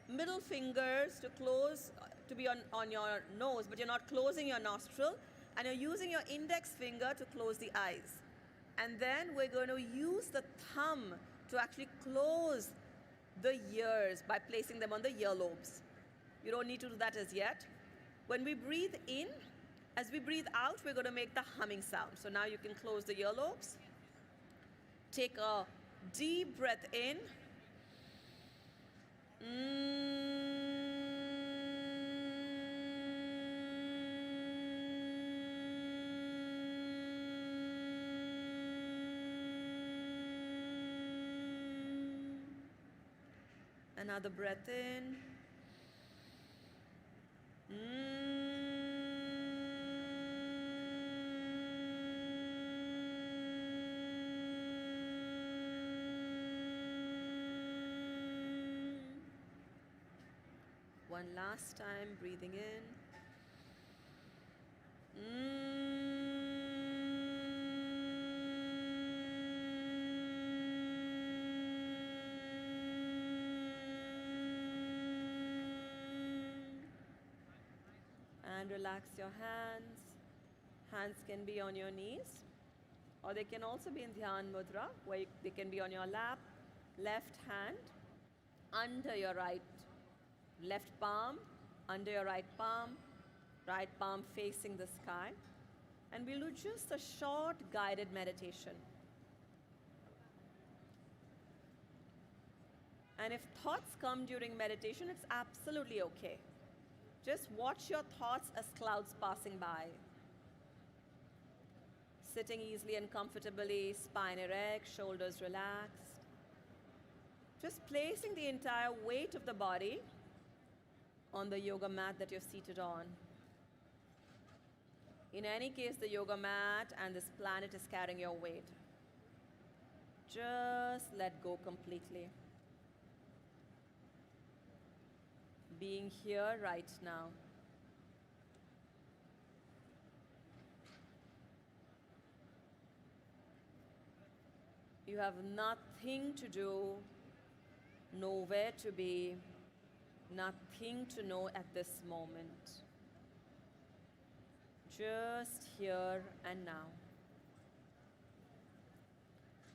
S5: middle fingers to close, to be on your nose, but you're not closing your nostril. And you're using your index finger to close the eyes. And then we're going to use the thumb to actually close the ears by placing them on the earlobes. You don't need to do that as yet. When we breathe in, as we breathe out, we're going to make the humming sound. So now you can close the earlobes. Take a deep breath in. Another breath in. One last time, breathing in. And relax your hands. Hands can be on your knees or they can also be in Dhyan Mudra, where they can be on your lap, left hand under your left palm, under your right palm facing the sky. And we'll do just a short guided meditation. And if thoughts come during meditation, it's absolutely okay. Just watch your thoughts as clouds passing by. Sitting easily and comfortably, spine erect, shoulders relaxed. Just placing the entire weight of the body on the yoga mat that you're seated on. In any case, the yoga mat and this planet is carrying your weight. Just let go completely. Being here right now. You have nothing to do, nowhere to be, nothing to know at this moment. Just here and now.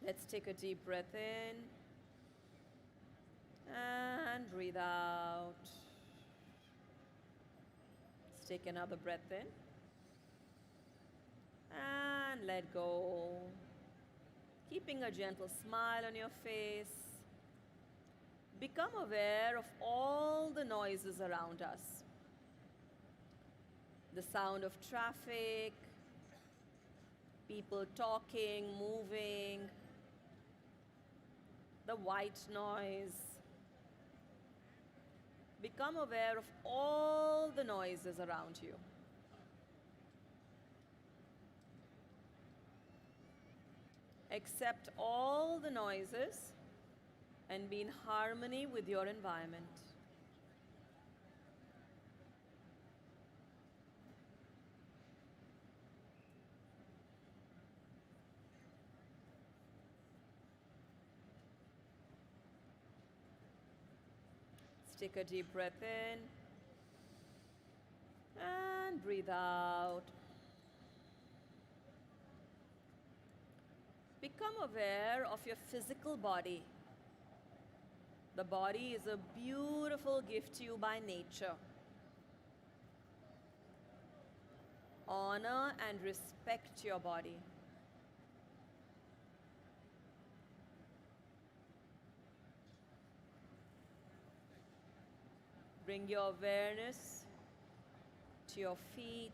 S5: Let's take a deep breath in and breathe out. Let's take another breath in and let go. Keeping a gentle smile on your face. Become aware of all the noises around us. The sound of traffic, people talking, moving, the white noise. Become aware of all the noises around you. Accept all the noises and be in harmony with your environment. Let's take a deep breath in and breathe out. Become aware of your physical body. The body is a beautiful gift to you by nature. Honor and respect your body. Bring your awareness to your feet,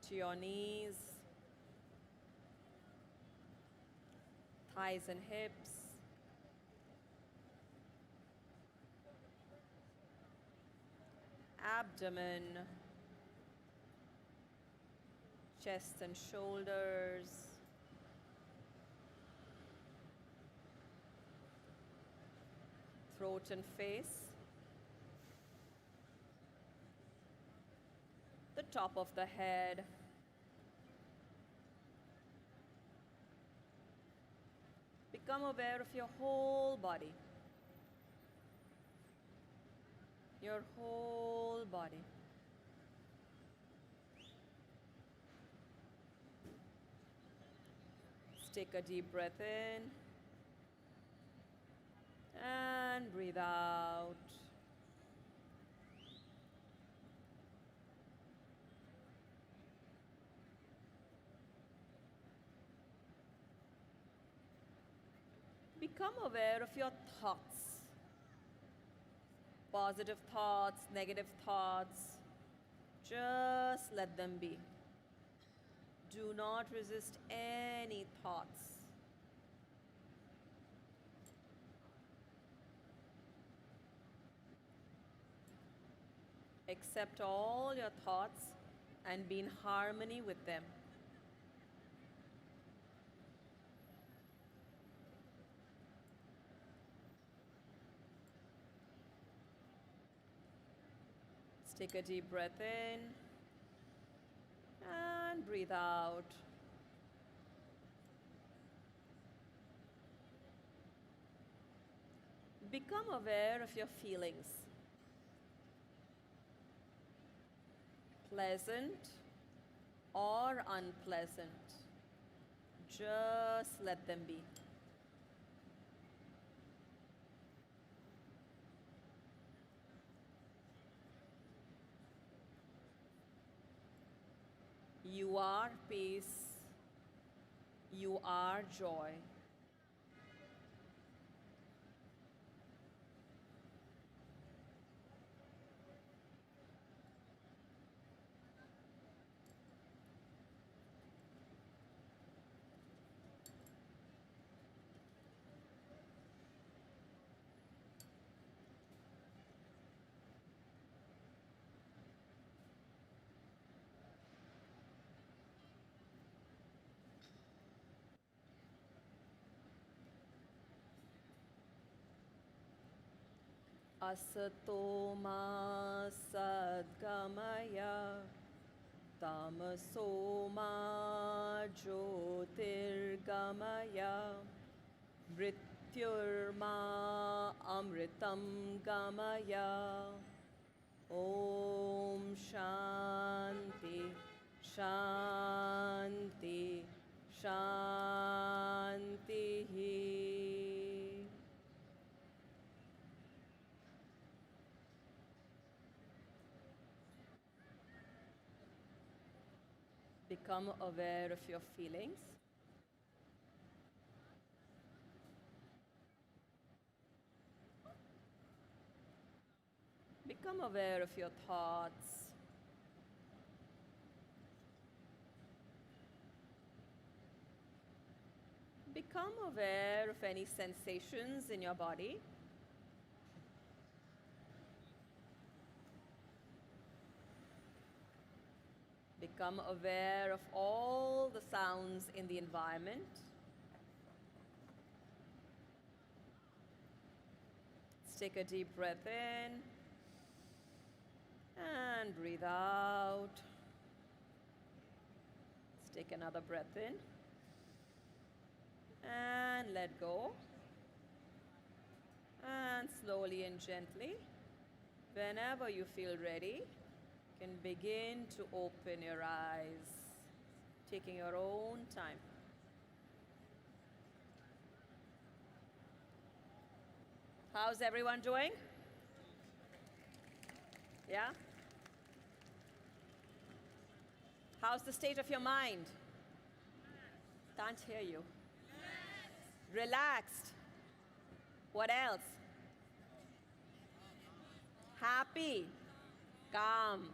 S5: to your knees, thighs and hips, abdomen, chest and shoulders, throat and face, the top of the head, become aware of your whole body. Your whole body. Let's take a deep breath in and breathe out. Become aware of your thoughts. Positive thoughts, negative thoughts. Just let them be. Do not resist any thoughts. Accept all your thoughts and be in harmony with them. Take a deep breath in and breathe out. Become aware of your feelings. Pleasant or unpleasant. Just let them be. You are peace. You are joy. Asato ma sadgamaya, tamaso ma jyotirgamaya, mrityurma amritam gamaya. Om Shanti, Shanti, Shanti. Become aware of your feelings. Become aware of your thoughts. Become aware of any sensations in your body. Become aware of all the sounds in the environment. Let's take a deep breath in and breathe out. Let's take another breath in and let go. And slowly and gently, whenever you feel ready, you can begin to open your eyes, taking your own time. How's everyone doing? Yeah? How's the state of your mind? Can't hear you. Relaxed. What else? Happy. Calm.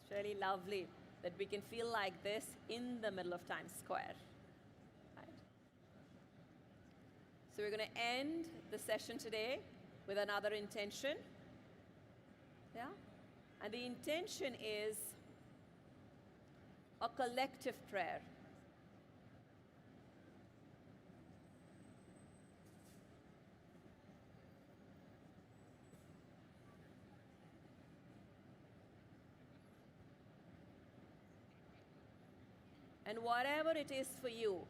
S5: It's really lovely that we can feel like this in the middle of Times Square. Right? So we're going to end the session today with another intention. Yeah? And the intention is a collective prayer. And whatever it is for you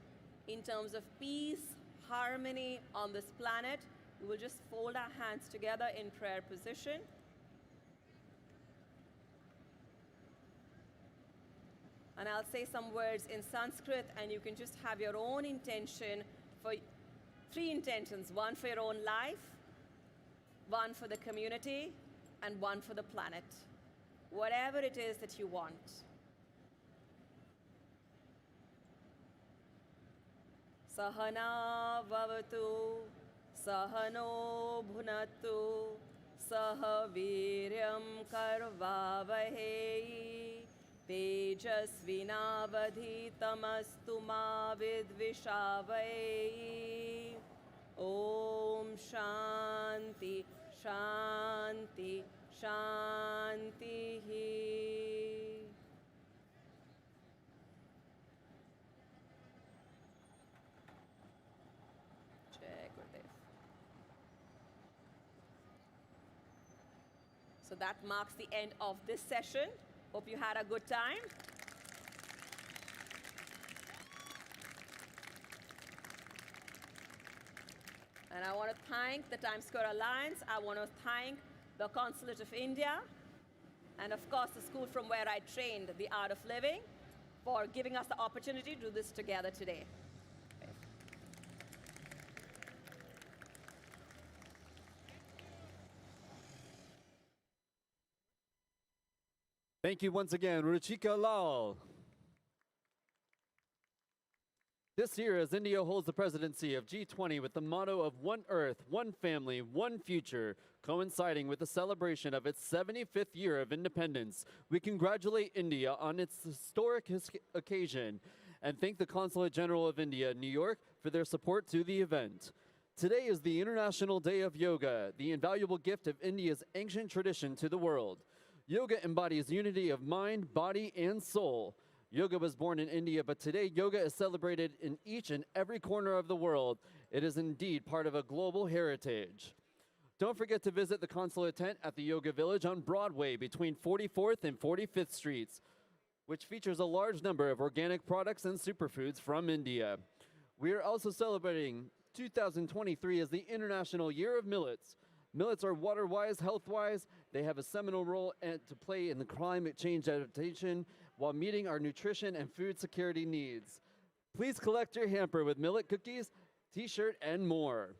S5: in terms of peace, harmony on this planet, we will just fold our hands together in prayer position. And I'll say some words in Sanskrit, and you can just have your own intention for 3 intentions: one for your own life, one for the community, and one for the planet. Whatever it is that you want. Sahana vavatu, sahano bhunatu, saha viryam karvavahe, tejasvinavadhitamastu ma vidvishavahe. Om Shanti, Shanti, Shanti. So that marks the end of this session. Hope you had a good time. And I want to thank the Times Square Alliance. I want to thank the Consulate of India. and of course the school from where I trained, the Art of Living, for giving us the opportunity to do this together today.
S1: Thank you once again, Ruchika Lal. This year, as India holds the presidency of G20 with the motto of One Earth, One Family, One Future, coinciding with the celebration of its 75th year of independence, we congratulate India on its historic occasion and thank the Consulate General of India, New York, for their support to the event. Today is the International Day of Yoga, the invaluable gift of India's ancient tradition to the world. Yoga embodies unity of mind, body, and soul. Yoga was born in India, but today yoga is celebrated in each and every corner of the world. It is indeed part of a global heritage. Don't forget to visit the Consulate tent at the Yoga Village on Broadway between 44th and 45th Streets, which features a large number of organic products and superfoods from India. We are also celebrating 2023 as the International Year of Millets. Millets are water-wise, health-wise. They have a seminal role to play in the climate change adaptation while meeting our nutrition and food security needs. Please collect your hamper with millet cookies, t-shirt, and more.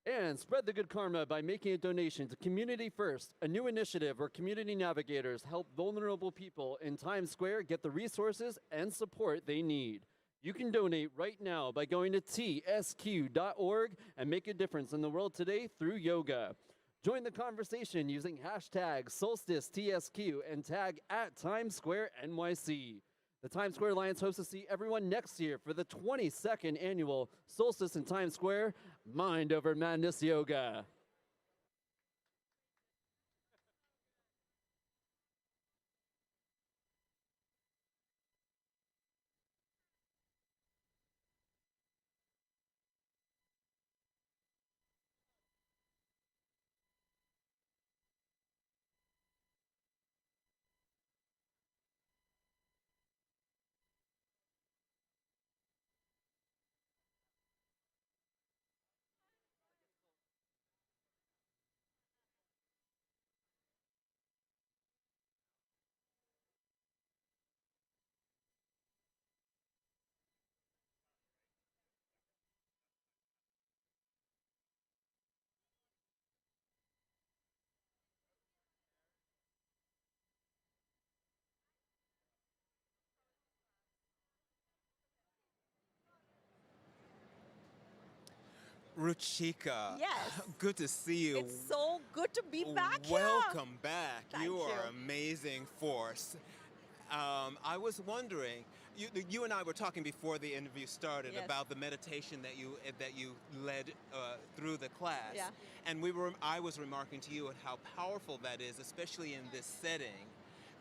S1: And spread the good karma by making a donation to Community First, a new initiative where community navigators help vulnerable people in Times Square get the resources and support they need. You can donate right now by going to tsq.org and make a difference in the world today through yoga. Join the conversation using hashtag SolsticeTSQ and tag @TimesSquareNYC. The Times Square Alliance hopes to see everyone next year for the 22nd annual Solstice in Times Square Mind Over Madness Yoga.
S4: Ruchika.
S5: Yes.
S4: Good to see you.
S5: It's so good to be back here.
S4: Welcome back.
S5: Thank
S4: you are
S5: you.
S4: an amazing force. I was wondering, you and I were talking before the interview started
S5: Yes.
S4: about the meditation that you led through the class,
S5: Yeah.
S4: and I was remarking to you at how powerful that is, especially in this setting.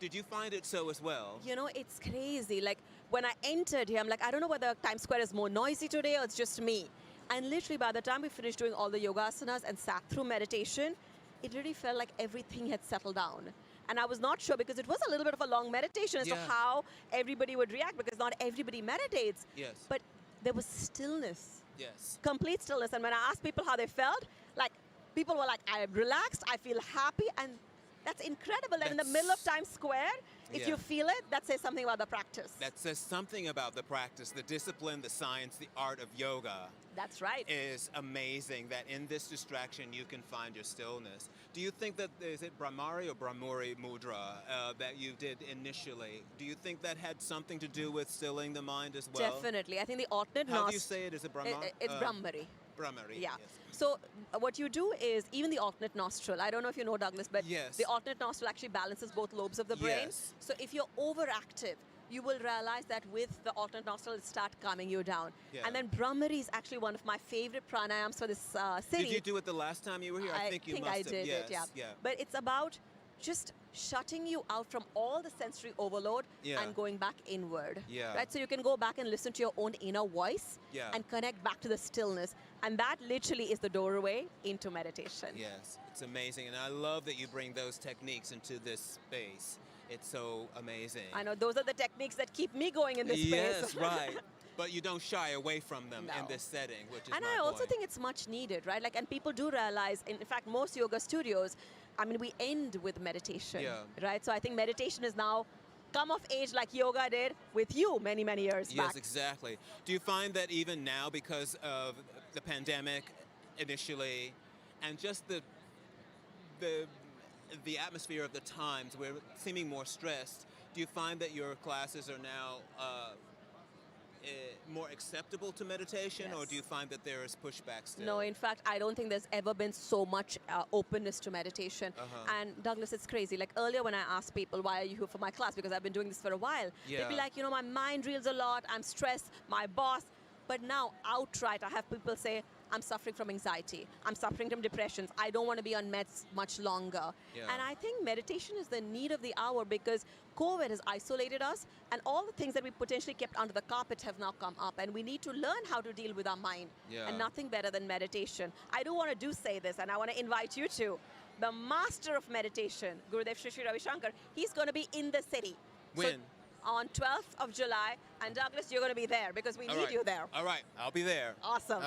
S4: Did you find it so as well?
S5: You know, it's crazy. Like, when I entered here, I'm like, I don't know whether Times Square is more noisy today or it's just me. And literally, by the time we finished doing all the yoga asanas and sat through meditation, it really felt like everything had settled down. And I was not sure because it was a little bit of a long meditation as to
S4: Yeah.
S5: how everybody would react because not everybody meditates.
S4: Yes.
S5: But there was stillness,
S4: Yes.
S5: complete stillness. And when I asked people how they felt, like, people were like, I'm relaxed, I feel happy, and that's incredible. And in the middle of
S4: That's-
S5: Times Square, if
S4: Yeah.
S5: you feel it, that says something about the practice.
S4: That says something about the practice, the discipline, the science, the art of yoga.
S5: That's right.
S4: Is amazing that in this distraction you can find your stillness. Do you think that, is it Brahmari or Brahmuri Mudra that you did initially? Do you think that had something to do with stilling the mind as well?
S5: Definitely. I think the alternate
S4: How do you
S5: nos-
S4: say it? Is it Brahma?
S5: It's Brahmari.
S4: Brahmari,
S5: Yeah.
S4: yes.
S5: So what you do is even the alternate nostril. I don't know if you know, Douglas, but
S4: Yes.
S5: the alternate nostril actually balances both lobes of the brain.
S4: Yes.
S5: So if you're overactive, you will realize that with the alternate nostril, it start calming you down.
S4: Yeah.
S5: And then Brahmari is actually one of my favorite pranayams for this city.
S4: Did you do it the last time you were here? I think you must
S5: I
S4: have.
S5: did
S4: Yes,
S5: it, yeah.
S4: yeah.
S5: But it's about just shutting you out from all the sensory overload
S4: Yeah.
S5: and going back inward.
S4: Yeah.
S5: Right? So you can go back and listen to your own inner voice
S4: Yeah.
S5: and connect back to the stillness. And that literally is the doorway into meditation.
S4: Yes, it's amazing. And I love that you bring those techniques into this space. It's so amazing.
S5: I know those are the techniques that keep me going in this space.
S4: Yes, right. but you don't shy away from them in
S6: No.
S4: this setting, which is
S6: And
S4: my
S6: I also
S4: point.
S6: think it's much needed, right? Like, and people do realize, in fact, most yoga studios, I mean, we end with meditation,
S4: Yeah.
S6: right? So I think meditation is now come of age like yoga did with you many, many years
S4: Yes,
S6: back.
S4: exactly. Do you find that even now, because of the pandemic initially, and just the atmosphere of the times, we're seeming more stressed, do you find that your classes are now more acceptable to meditation, or
S6: Yes.
S4: do you find that there is pushback still?
S6: No, in fact, I don't think there's ever been so much openness to meditation. And Douglas, it's crazy. Like earlier when I asked people, why are you here for my class? Because I've been doing this for a while. They'd be
S4: Yeah.
S6: like, you know, my mind reels a lot. I'm stressed. My boss. But now, outright, I have people say, I'm suffering from anxiety. I'm suffering from depressions. I don't want to be on meds much longer.
S4: Yeah.
S6: And I think meditation is the need of the hour because COVID has isolated us, and all the things that we potentially kept under the carpet have now come up, and we need to learn how to deal with our mind.
S4: Yeah.
S6: And nothing better than meditation. I do want to say this, and I want to invite you to. The master of meditation, Gurudev Shri Shri Ravi Shankar, he's going to be in the city.
S4: When?
S6: On 12th of July, and Douglas, you're going to be there because we
S4: All
S6: need
S4: right.
S6: you there.
S4: All right, I'll be there.
S6: Awesome.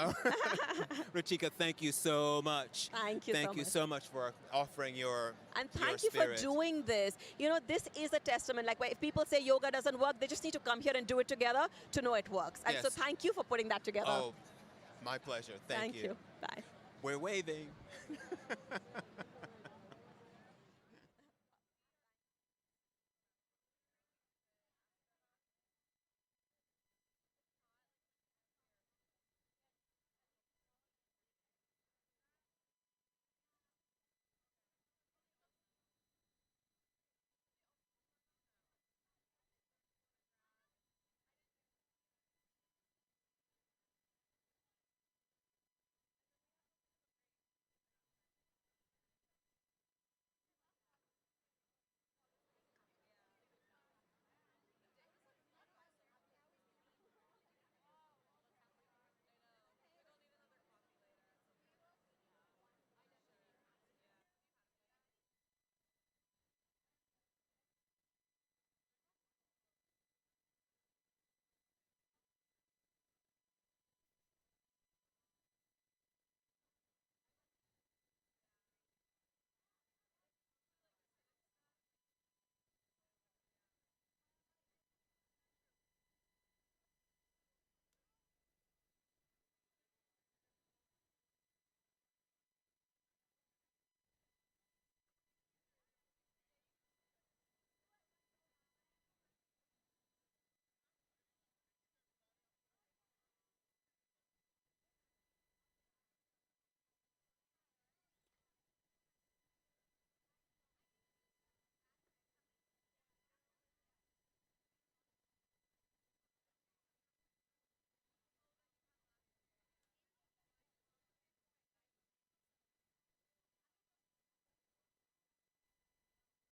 S4: Ruchika, thank you so much.
S6: Thank you so
S4: Thank you
S6: much.
S4: so much for offering your
S6: And
S4: your
S6: thank you for
S4: spirit.
S6: doing this. You know, this is a testament. Like, if people say yoga doesn't work, they just need to come here and do it together to know it works. And so
S4: Yes.
S6: thank you for putting that together.
S4: Oh, my pleasure. Thank you.
S6: Bye.
S4: We're waving.